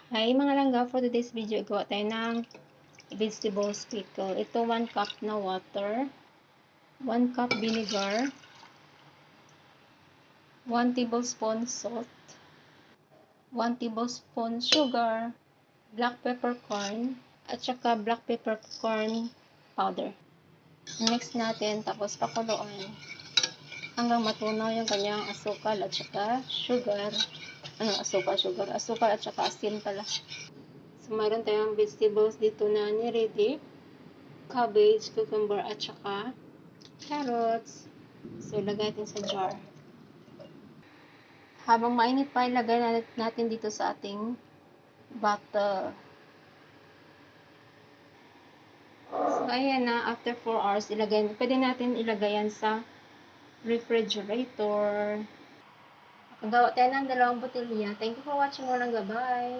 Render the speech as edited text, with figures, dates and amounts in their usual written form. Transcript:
Hi mga langga, for today's video, gawa tayo ng vegetables pickle. Ito 1 cup na water, 1 cup vinegar, 1 tablespoon salt, 1 tablespoon sugar, black peppercorn, at saka black peppercorn powder. Mix natin, tapos pakuluan hanggang matunaw yung kanyang asukal at saka sugar. Asukal at saka asin pala. So, mayroon tayong vegetables dito na ni-ready. Cabbage, cucumber, at saka carrots. So, ilagay natin sa jar. Habang mainit pa, ilagay natin dito sa ating butter. So, ayan na. After 4 hours, pwede natin ilagay yan sa refrigerator. Magawa tayo ng 2 botelya. Thank you for watching. Walang gabay.